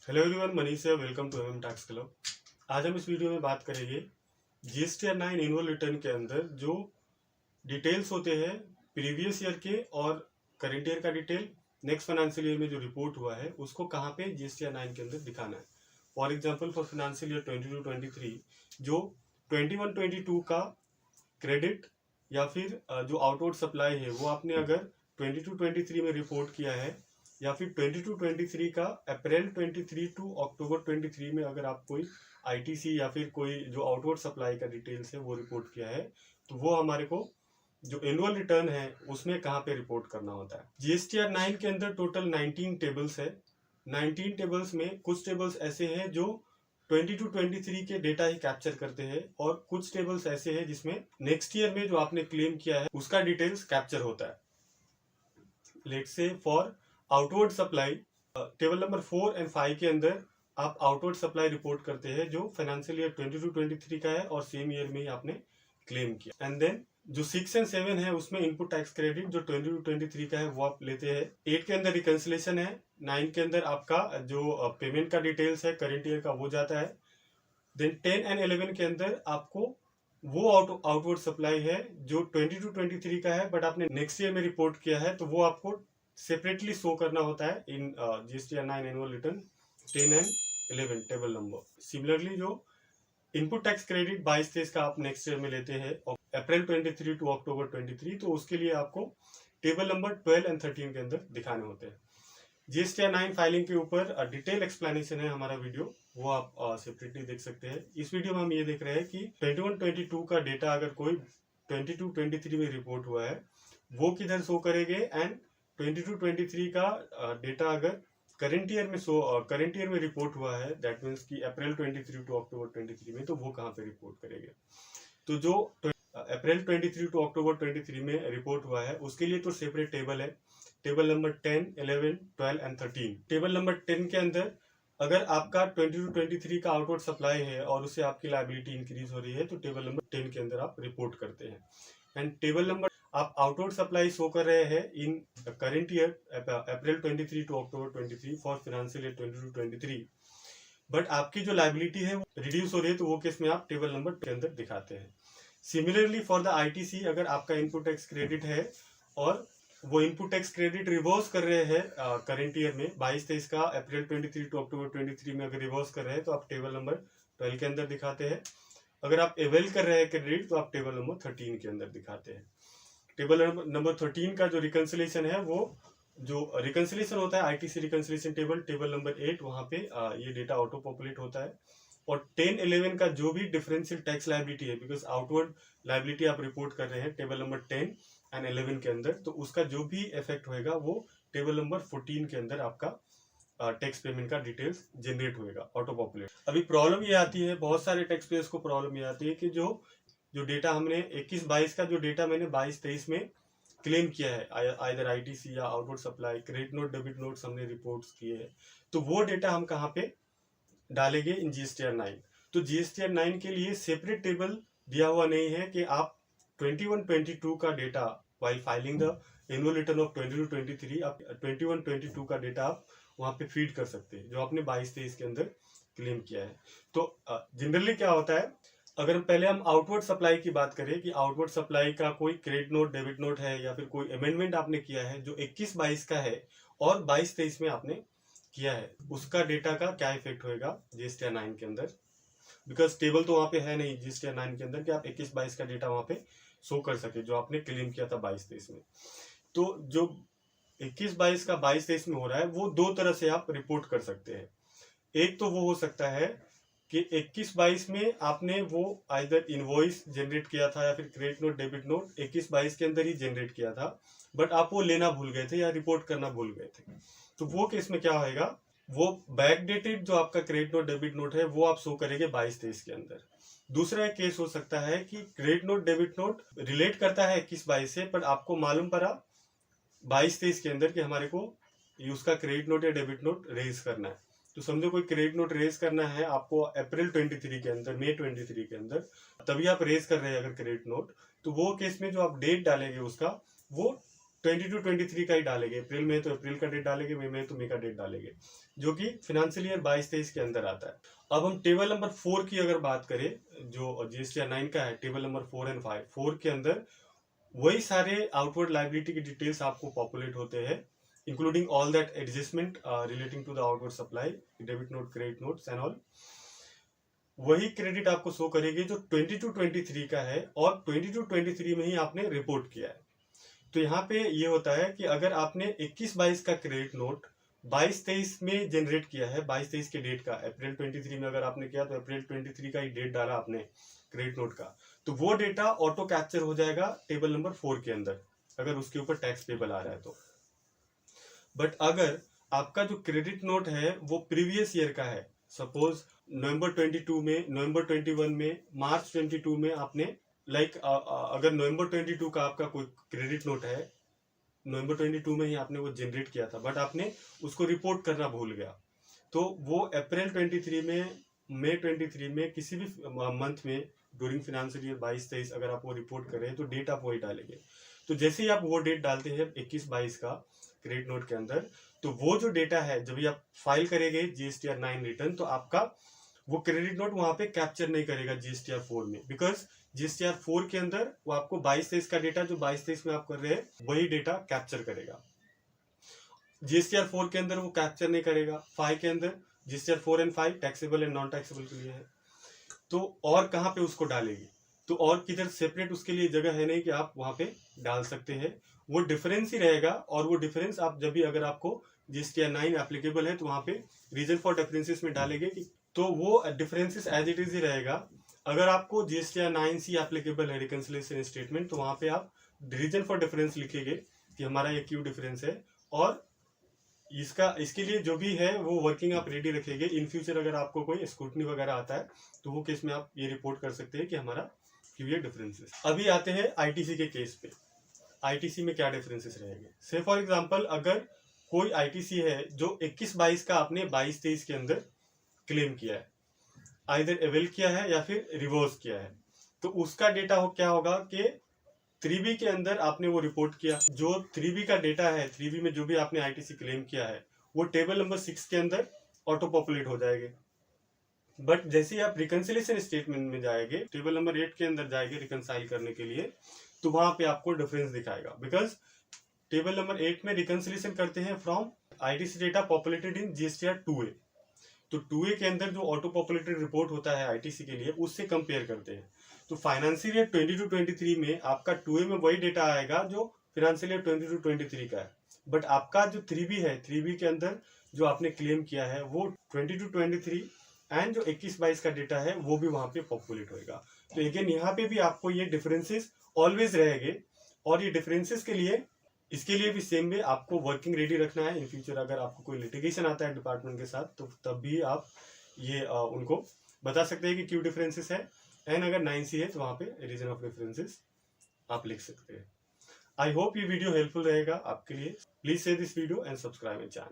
Hello everyone, Manish है। Welcome to MM tax club. आज हम इस वीडियो में बात करेंगे जीएसटीआर 9 एनुअल रिटर्न के अंदर जो डिटेल्स होते हैं प्रीवियस ईयर के और करंट ईयर का डिटेल, नेक्स्ट फाइनेंशियल ईयर में जो रिपोर्ट हुआ है उसको कहाँ पे जीएसटीआर 9 के अंदर दिखाना है। For example for financial year 22-23 जो 21-22 का क्रेडिट या फिर जो आउटवर्ड सप्लाई है वो आपने अगर 22-23 में रिपोर्ट किया है या फिर 22-23 का अप्रैल 23 टू अक्टूबर 23 में अगर आप कोई आईटीसी या फिर कोई जो आउटवर्ड सप्लाई का डिटेल्स है वो रिपोर्ट किया है, तो वो हमारे को जो एनुअल रिटर्न है उसमें कहाँ पे रिपोर्ट करना होता है। जीएसटीआर 9 के अंदर टोटल 19 टेबल्स है। 19 टेबल्स में कुछ टेबल्स ऐसे हैं जो 22-23 के डेटा ही कैप्चर करते हैं और कुछ टेबल्स ऐसे हैं जिसमें नेक्स्ट ईयर में जो आपने क्लेम किया है उसका डिटेल्स कैप्चर होता है। Let's say for outward supply table number 4 and 5 के अंदर आप आउटवर्ड सप्लाई रिपोर्ट करते हैं जो फाइनेंशियल ईयर 22-23 का है और सेम ईयर में ही आपने क्लेम किया। एंड देन जो 6 एंड 7 है उसमें इनपुट टैक्स क्रेडिट जो 22-23 का है वो आप लेते हैं। 8 के अंदर रिकंसिलेशन है। 9 के अंदर आपका जो पेमेंट का डिटेल्स है करंट ईयर का वो जाता है। देन 10 एंड 11 के अंदर आपको वो आउटवर्ड सप्लाई है जो 22-23 का है बट आपने नेक्स्ट ईयर में रिपोर्ट किया है, तो वो आपको सेपरेटली शो करना होता है इन GSTR 9 annual return 10 and 11 table number. Similarly जो इनपुट टैक्स क्रेडिट 22-23 का आप नेक्स्ट ईयर में लेते हैं अप्रैल 23 टू अक्टूबर 23, तो उसके लिए आपको टेबल नंबर 12 एंड 13 के अंदर दिखाने होते हैं। जीएसटीआर 9 फाइलिंग के ऊपर डिटेल एक्सप्लेनेशन है हमारा वीडियो, वो आप सेपरेटली देख सकते हैं। इस वीडियो में हम ये देख रहे हैं कि 21-22 का डेटा अगर कोई 22-23 में रिपोर्ट हुआ है वो किधर शो करेंगे, एंड 22-23 का डेटा अगर करंट ईयर में रिपोर्ट हुआ है दैट मीन्स कि अप्रैल 23 टू अक्टूबर 23 में, तो वो कहाँ पे रिपोर्ट करेंगे। तो जो अप्रैल 23 टू अक्टूबर 23 में रिपोर्ट हुआ है उसके लिए तो सेपरेट टेबल है, table number 10, 11, 12 and 13। Table number 10 के अंदर अगर आपका 22-23 का आउटवर्ड सप्लाई है और उससे आपकी लायबिलिटी इंक्रीज हो रही है तो टेबल नंबर 10 के अंदर आप रिपोर्ट करते हैं। एंड टेबल नंबर आप आउटवर्ड सप्लाई शो कर रहे हैं in current year April 23 to October 23 for financial year 22-23, but आपकी जो लायबिलिटी है वो रिड्यूस हो रही है, तो वो केस में आप टेबल नंबर के अंदर दिखाते हैं। सिमिलरली फॉर द आईटीसी अगर आपका इनपुट टैक्स क्रेडिट है और वो इनपुट टैक्स क्रेडिट रिवर्स कर रहे हैं करंट ईयर में 22-23 का अप्रैल 23 टू अक्टूबर 23 में अगर रिवर्स कर रहे हैं तो आप टेबल नंबर 12 के अंदर दिखाते हैं। अगर आप एवेल कर रहे हैं क्रेडिट तो आप टेबल नंबर 13 के अंदर दिखाते हैं। टेबल नंबर 13 का जो रिकंसिलेशन है वो जो रिकंसिलेशन होता है आईटीसी रिकंसिलेशन टेबल नंबर 8, वहां पे ये डेटा ऑटो पॉपुलेट होता है। और 10-11 का जो भी डिफरेंशियल टैक्स लायबिलिटी है, बिकॉज आउटवर्ड लायबिलिटी आप रिपोर्ट कर रहे हैं टेबल नंबर 10 एंड 11 के अंदर, तो उसका जो भी इफेक्ट होएगा वो टेबल नंबर 14 के अंदर आपका टैक्स पेमेंट का डिटेल्स जनरेट होएगा ऑटो पॉपुलेट। अभी प्रॉब्लम ये आती है, बहुत सारे टैक्स पेयर्स को प्रॉब्लम ये आती है कि जो डेटा हमने 21-22 का जो डेटा मैंने 22-23 में क्लेम किया है आइदर आईटीसी या outward supply credit note debit notes हमने रिपोर्ट्स किए हैं, तो वो डेटा हम कहाँ पे डालेंगे इन जीएसटीआर 9। तो जीएसटीआर 9 के लिए सेपरेट टेबल दिया हुआ नहीं है कि आप 21-22 का data while filing the annual return of 22-23 आप 21-22 का डेटा आप वहां पे फीड कर सकते हैं जो आपने 22-23 के अंदर क्लेम किया है। तो जनरली क्या होता है, अगर पहले हम आउटवर्ड सप्लाई की बात करें कि आउटवर्ड सप्लाई का कोई क्रेडिट नोट डेबिट नोट है या फिर कोई अमेंडमेंट आपने किया है जो 21-22 का है और 22-23 में आपने किया है, उसका डेटा का क्या इफेक्ट होएगा जीएसटीआर 9 के अंदर, बिकॉज टेबल तो वहां पे है नहीं जीएसटीआर 9 के अंदर कि आप 21-22 का डेटा वहां पे शो कर सके जो आपने क्लेम किया था 22-23 में। तो जो 21-22 का 22-23 में हो रहा है वो दो तरह से आप रिपोर्ट कर सकते हैं। एक तो वो हो सकता है कि 21-22 में आपने वो आइदर इनवॉइस जनरेट किया था या फिर क्रेडिट नोट डेबिट नोट 21-22 के अंदर ही जनरेट किया था बट आप वो लेना भूल गए थे या रिपोर्ट करना भूल गए थे, तो वो केस में क्या होएगा, वो बैकडेटेड जो आपका क्रेडिट नोट डेबिट नोट है वो आप शो करेंगे 22-23 के अंदर। दूसरा एक केस हो सकता है कि credit note debit note relate करता है 21-22 से, पर आपको मालूम पड़ा 22-23 के अंदर कि हमारे को उसका क्रेडिट नोट या डेबिट नोट रेज करना है। तो समझो कोई क्रेडिट नोट रेज करना है आपको अप्रैल 23 के अंदर, मई 23 के अंदर, तभी आप रेज कर रहे हैं अगर क्रेडिट नोट, तो वो केस में जो आप डेट डालेंगे उसका वो 22-23 का ही डालेंगे। अप्रैल में तो अप्रैल का डेट डालेंगे, मई में तो मई का डेट डालेंगे, जो कि फाइनेंशियल ईयर 22-23 के अंदर आता है। अब हम टेबल नंबर 4 की अगर बात करें, जो जीएसटीआर 9 का है, टेबल नंबर 4 एंड 5, 4 के अंदर वही सारे आउटवर्ड लायबिलिटी की डिटेल्स आपको पॉपुलेट होते हैं, including all that adjustment relating to the outward supply, debit note, credit notes and all. वही क्रेडिट आपको शो करेगी जो 22-23 का है, और 22-23 में ही आपने रिपोर्ट किया है। तो यहाँ पे ये होता है कि अगर आपने 21-22 का क्रेडिट नोट 22-23 में जनरेट किया है, 22-23 के डेट का, अप्रैल 23 में अगर आपने किया तो अप्रैल 23 का ही डेट डाला आपने क्रेडिट नोट का, तो वो डेटा ऑटो कैप्चर हो जाएगा टेबल नंबर 4 के अंदर, अगर उसके ऊपर टैक्स पेबल आ रहा है तो। बट अगर आपका जो क्रेडिट नोट है वो प्रीवियस ईयर का है, सपोज नवंबर 22 में, नवंबर 21 में, मार्च 22 में आपने अगर नवंबर 22 का आपका कोई क्रेडिट नोट है, नवंबर 22 में ही आपने वो जनरेट किया था, बट आपने उसको रिपोर्ट करना भूल गया, तो वो अप्रैल 23 में, मई 23 में, किसी भी मंथ में ड्यूरिंग फाइनेंशियल ईयर 22-23 अगर आप वो रिपोर्ट कर रहे हैं तो डेट आप वही डालेंगे। तो जैसे ही आप वो डेट डालते हैं 21-22 का क्रेडिट नोट के अंदर, तो वो जो डेटा है जब भी आप फाइल करेंगे जीएसटीआर 9 रिटर्न, तो आपका वो क्रेडिट नोट वहां पे कैप्चर नहीं करेगा जीएसटीआर 4 में, बिकॉज जीएसटीआर 4 के अंदर वो आपको 22-23 का डेटा जो 22-23 में आप कर रहे हैं वही डेटा कैप्चर करेगा। जीएसटीआर 4 के अंदर वो कैप्चर नहीं करेगा। 5 के अंदर GSTR 4 and 5 taxable and non taxable के लिए है, तो और कहाँ पे उसको डालेगी, तो और किधर सेपरेट उसके लिए जगह है नहीं कि आप वहां पे डाल सकते हैं, वो डिफरेंस ही रहेगा। और वो डिफरेंस आप जब भी अगर आपको जीएसटीआर 9 एप्लीकेबल है तो वहां पे रीजन फॉर डिफरेंसेस में डालेंगे, तो वो डिफरेंसेस एज इट इज ही रहेगा। अगर आपको जीएसटीआर 9C एप्लीकेबल है रिकंसिलिएशन स्टेटमेंट, तो वहां पे आप रीजन फॉर डिफरेंस लिखेंगे कि हमारा ये क्यों डिफरेंस है, और इसके लिए जो भी है वो वर्किंग आप रेडी रखेंगे। इन फ्यूचर अगर आपको कोई स्क्रूटनी वगैरह आता है तो वो केस में आप ये रिपोर्ट कर सकते हैं कि हमारा क्यों ये डिफरेंसेस। अभी आते हैं आईटीसी के केस पे। आईटीसी में क्या डिफरेंसेस रहेंगे। से फॉर एग्जांपल अगर कोई आईटीसी है जो 21-22 का आपने 22-23 के अंदर क्लेम किया है, आइदर एवेल किया है या फिर रिवर्स किया है, तो उसका डेटा क्या होगा कि 3B के अंदर आपने वो रिपोर्ट किया। जो 3B का डेटा है, 3B में जो भी आपने आईटीसी क्लेम किया है वो टेबल नंबर 6 के अंदर ऑटो पॉपुलेट हो जाएंगे। बट जैसे ही आप रिकंसिलिएशन स्टेटमेंट में जाएंगे, टेबल नंबर 8 के अंदर जाएंगे रिकंसाइल करने के लिए, तो वहां पे आपको डिफरेंस दिखाएगा, बिकॉज टेबल नंबर 8 में रिकंसिलिएशन करते हैं from ITC data populated in GSTR 2A, तो 2A के अंदर जो ऑटो पॉपुलेटेड रिपोर्ट होता है आईटीसी के लिए उससे कंपेयर करते हैं। तो फाइनेंशियल ईयर 22-23 में आपका 2A में वही डेटा आएगा जो फाइनेंशियल ईयर 22-23 का है, बट आपका जो 3B है, 3B के अंदर जो आपने क्लेम किया है वो 22-23 एंड जो 21-22 का डेटा है वो भी वहां पे पॉपुलेट होगा। तो अगेन यहाँ पे भी आपको ये डिफरेंसेस ऑलवेज रहेंगे, और ये डिफरेंसेस के लिए इसके लिए भी सेम वे आपको वर्किंग रेडी रखना है। इन फ्यूचर अगर आपको कोई लिटिगेशन आता है डिपार्टमेंट के साथ, तो तब भी आप ये उनको बता सकते हैं कि क्यों डिफरेंसेस है, एंड अगर 9C है तो वहां पे रीजन ऑफ डिफरेंसेस आप लिख सकते हैं। आई होप ये वीडियो हेल्पफुल रहेगा आपके लिए। Please share this video and subscribe my channel.